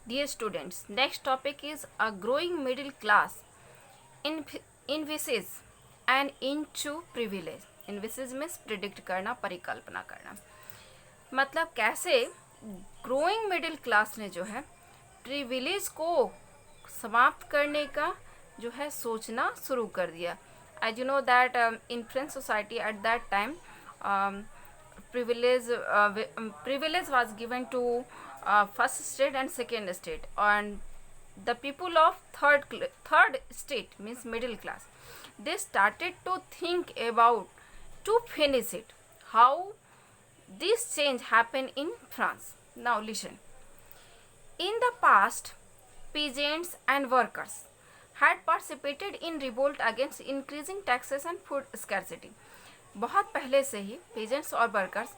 Dear students, next topic is a growing middle class envisages and into privilege. Envisage means predict करना, परिकल्पना करना. मतलब कैसे growing middle class ने जो है प्रिविलेज को समाप्त करने का जो है सोचना शुरू कर दिया. As you know that in French society at that time privilege was given to first state and second state, and the people of third state means middle class, they started to think about to finish it. How this change happened in France? Now listen. In the past, peasants and workers had participated in revolt against increasing taxes and food scarcity. बहुत पहले से ही pageants और workers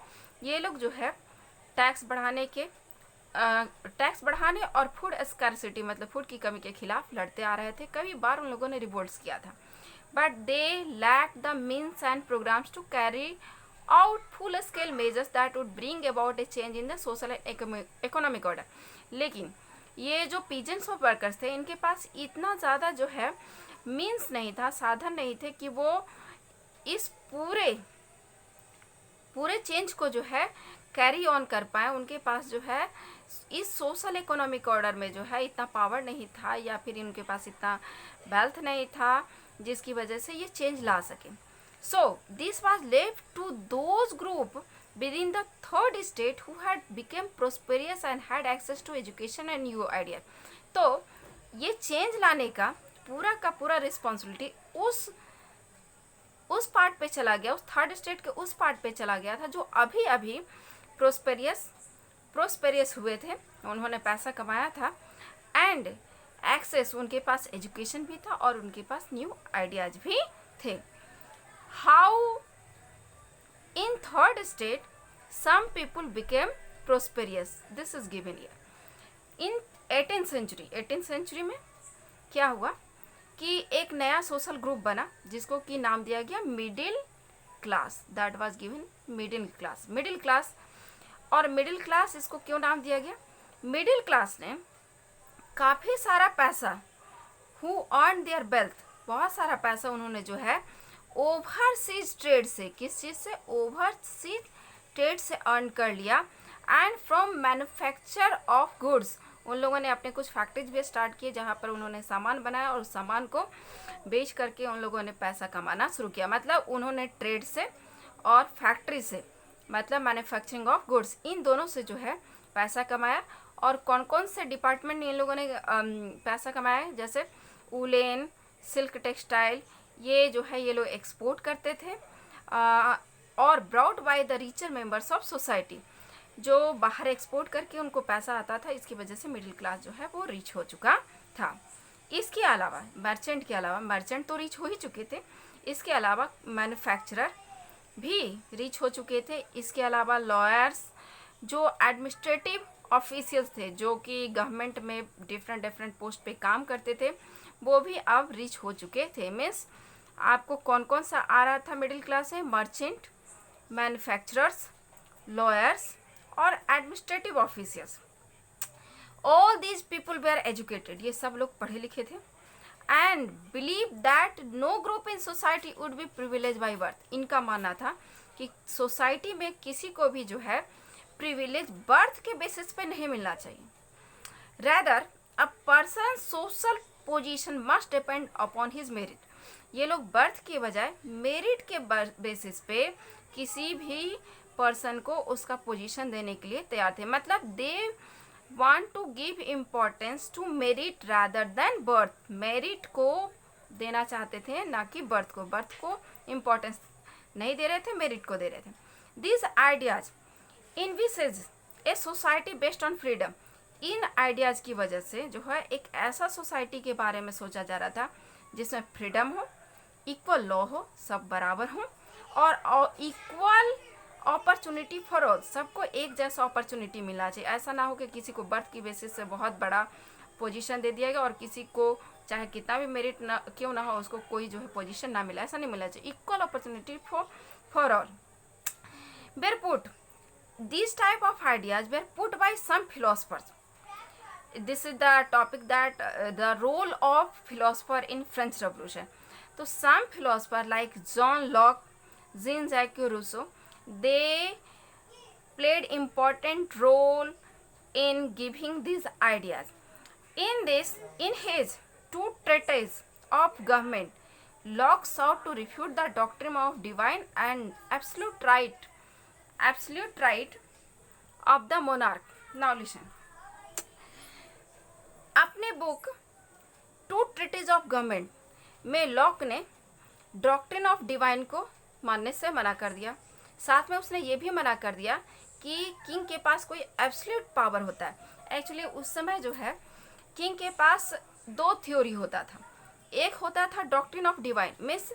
ये लोग जो है tax बढ़ाने और फूड स्कैरसिटी मतलब फूड की कमी के खिलाफ लड़ते आ रहे थे. कई बार उन लोगों ने रिवोल्ट्स किया था, but they lack the means and programs to carry out full scale measures that would bring about a change in the social and economic order. लेकिन ये जो पेजेंट्स और वर्कर्स थे, इनके पास इतना ज़्यादा जो है मीन्स नहीं था, साधन नहीं थे कि वो इस पूरे चेंज को जो है कैरी ऑन कर पाए. उनके पास जो है इस सोशल इकोनॉमिक ऑर्डर में जो है इतना पावर नहीं था, या फिर उनके पास इतना वेल्थ नहीं था जिसकी वजह से ये चेंज ला सके. So this was left to those group within the third state who had become prosperous and had access to education and new idea. तो ये चेंज लाने का पूरा रिस्पॉन्सिबिलिटी उस पार्ट पे चला गया, उस थर्ड स्टेट के उस पार्ट पे चला गया था जो अभी अभी प्रोस्पेरियस हुए थे, उन्होंने पैसा कमाया था एंड एक्सेस, उनके पास एजुकेशन भी था और उनके पास न्यू आइडियाज भी थे. How in third state some people became prosperous, this is given here. In 18th century में क्या हुआ कि एक नया सोशल ग्रुप बना जिसको कि नाम दिया गया middle class. That was given middle class. और मिडिल क्लास इसको क्यों नाम दिया गया? मिडिल क्लास ने काफ़ी सारा पैसा, हु अर्न देयर वेल्थ, बहुत सारा पैसा उन्होंने जो है ओवरसीज ट्रेड से, किस चीज़ से? ओवरसीज ट्रेड से अर्न कर लिया. And from manufacture of goods, उन लोगों ने अपने कुछ फैक्ट्रीज भी स्टार्ट किए जहाँ पर उन्होंने सामान बनाया और उस सामान को बेच करके उन लोगों ने पैसा कमाना शुरू किया. मतलब उन्होंने ट्रेड से और फैक्ट्री से, मतलब मैन्युफैक्चरिंग ऑफ गुड्स, इन दोनों से जो है पैसा कमाया. और कौन कौन से डिपार्टमेंट इन लोगों ने पैसा कमाया? जैसे वूलेन, सिल्क टेक्सटाइल, ये जो है ये लोग एक्सपोर्ट करते थे और broad by the richer members of society, जो बाहर एक्सपोर्ट करके उनको पैसा आता था. इसकी वजह से मिडिल क्लास जो है वो रिच हो चुका था. इसके अलावा मर्चेंट तो रिच हो ही चुके थे, इसके अलावा मैन्युफैक्चरर भी रिच हो चुके थे. इसके अलावा लॉयर्स, जो एडमिनिस्ट्रेटिव ऑफिशियल्स थे, जो कि गवर्नमेंट में डिफरेंट पोस्ट पे काम करते थे, वो भी अब रिच हो चुके थे. मीन्स आपको कौन कौन सा आ रहा था मिडिल क्लास है? मर्चेंट, मैन्युफैक्चरर्स, लॉयर्स और administrative officers. All these people were educated, ये सब लोग पढ़े लिखे थे. And believe that no group in society would be privilege by birth. इनका मानना था कि सोसाइटी में किसी को भी जो है प्रिविलेज बर्थ के बेसिस पे नहीं मिलना चाहिए. Rather a person social position must depend upon his merit. ये लोग बर्थ के बजाय मेरिट के बेसिस पे किसी भी पर्सन को उसका पोजीशन देने के लिए तैयार थे. मतलब they want to give importance to merit rather than birth. Merit को देना चाहते थे, ना कि बर्थ को. बर्थ को इम्पोर्टेंस नहीं दे रहे थे, मेरिट को दे रहे थे. This ideas envisages a society based on freedom. इन आइडियाज़ की वजह से जो है एक ऐसा सोसाइटी के बारे में सोचा जा रहा था जिसमें फ्रीडम हो, इक्वल लॉ हो, सब बराबर हो, और इक्वल अपॉर्चुनिटी फॉर ऑल, सबको एक जैसा अपॉर्चुनिटी मिलना चाहिए. ऐसा ना हो कि किसी को बर्थ की बेसिस से बहुत बड़ा पोजीशन दे दिया गया और किसी को चाहे कितना भी मेरिट ना क्यों ना हो उसको कोई जो है पोजीशन ना मिला. ऐसा नहीं मिलना चाहिए. Equal opportunity for all. Were put this type of ideas were put by some philosophers. this is the topic that the role of philosopher in French Revolution. So some philosopher like John Locke, Jean-Jacques Rousseau, they played important role in giving these ideas. In his two treatises of government, Locke sought to refute the doctrine of divine and absolute right of the monarch. Now listen. अपने book two treatises of government में Locke ने doctrine of divine को मानने से मना कर दिया। साथ में उसने ये भी मना कर दिया कि किंग के पास कोई एब्सोल्यूट पावर होता है। एक्चुअली उस समय जो है किंग के पास दो थ्योरी होता था। एक होता था डॉक्ट्रिन ऑफ डिवाइन, मीन्स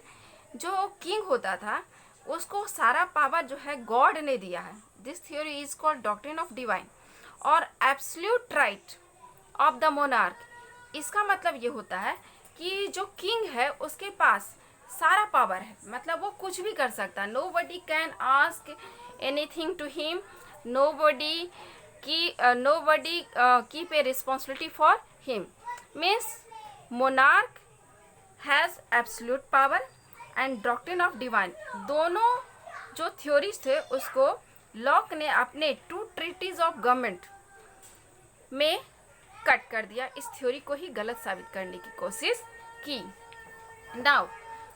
जो किंग होता था उसको सारा पावर जो है गॉड ने दिया है। This theory is called doctrine of divine. और absolute right of the monarch, इसका मतलब ये होता है कि जो किंग है उसके पास सारा पावर है, मतलब वो कुछ भी कर सकता है। Nobody can ask anything to him, nobody keep a responsibility for him. Means monarch has absolute power and doctrine of divine, दोनों जो थ्योरीज थे उसको लॉक ने अपने टू ट्रीटीज ऑफ गवर्नमेंट में कट कर दिया। इस थ्योरी को ही गलत साबित करने की कोशिश की। नाउ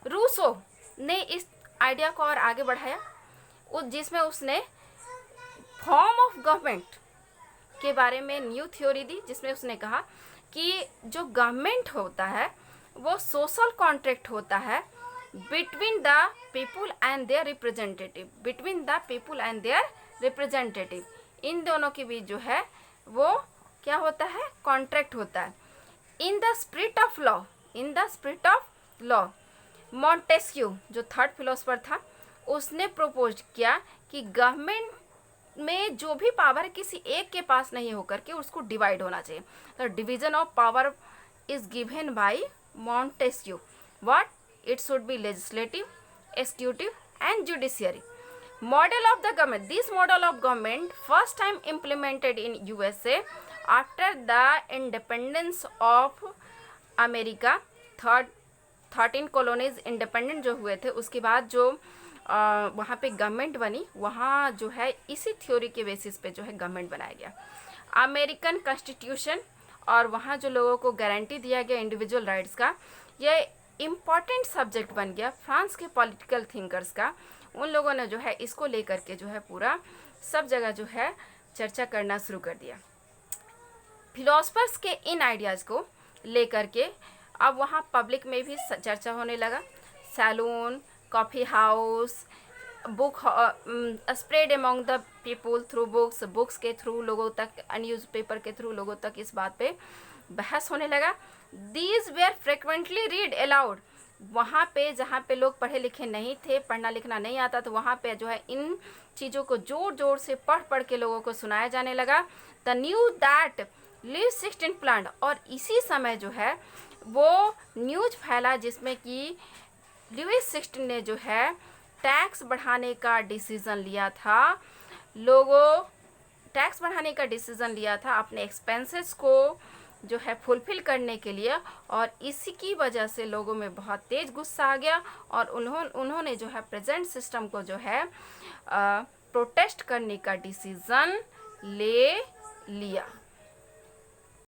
रूसो ने इस आइडिया को और आगे बढ़ाया, जिसमें उसने फॉर्म ऑफ गवर्नमेंट के बारे में न्यू थ्योरी दी, जिसमें उसने कहा कि जो गवर्नमेंट होता है वो सोशल कॉन्ट्रैक्ट होता है between the people and their representative, between the people and their representative, इन दोनों के बीच जो है वो क्या होता है, कॉन्ट्रैक्ट होता है। In the spirit of law, in the spirit of law, Montesquieu जो थर्ड फिलोसफर था उसने प्रपोज किया कि गवर्नमेंट में जो भी पावर किसी एक के पास नहीं होकर के उसको डिवाइड होना चाहिए। तो division of power is given by Montesquieu. What? It should be legislative, executive and judiciary. Model of the government. This model of government first time implemented in USA after the independence of America. 13 colonies independent जो हुए थे उसके बाद जो वहाँ पे government बनी, वहाँ जो है इसी थ्योरी के बेसिस पे जो है गवर्नमेंट बनाया गया। अमेरिकन कॉन्स्टिट्यूशन, और वहाँ जो लोगों को गारंटी दिया गया इंडिविजुअल राइट्स का, ये इम्पॉर्टेंट सब्जेक्ट बन गया फ्रांस के पॉलिटिकल थिंकर्स का। उन लोगों ने जो है इसको लेकर के जो है पूरा सब जगह जो है चर्चा करना शुरू कर दिया। फिलोसफर्स के इन आइडियाज़ को लेकर के अब वहाँ पब्लिक में भी चर्चा होने लगा। Saloon, coffee house, book spread among the people through books, books के थ्रू लोगों तक, न्यूज़पेपर के थ्रू लोगों तक इस बात पे बहस होने लगा। These where frequently read aloud, वहाँ पे जहाँ पे लोग पढ़े लिखे नहीं थे, पढ़ना लिखना नहीं आता, तो वहाँ पे जो है इन चीज़ों को ज़ोर ज़ोर से पढ़ पढ़ के लोगों को सुनाया जाने लगा। The news that Louis XVI plan, और इसी समय जो है वो न्यूज़ फैला जिसमें कि लुईस XVI ने जो है टैक्स बढ़ाने का डिसीज़न लिया था। लोगों टैक्स बढ़ाने का डिसीज़न लिया था अपने एक्सपेंसेस को जो है फुलफिल करने के लिए, और इसी की वजह से लोगों में बहुत तेज़ गुस्सा आ गया और उन्होंने जो है प्रेजेंट सिस्टम को जो है प्रोटेस्ट करने का डिसीज़न ले लिया।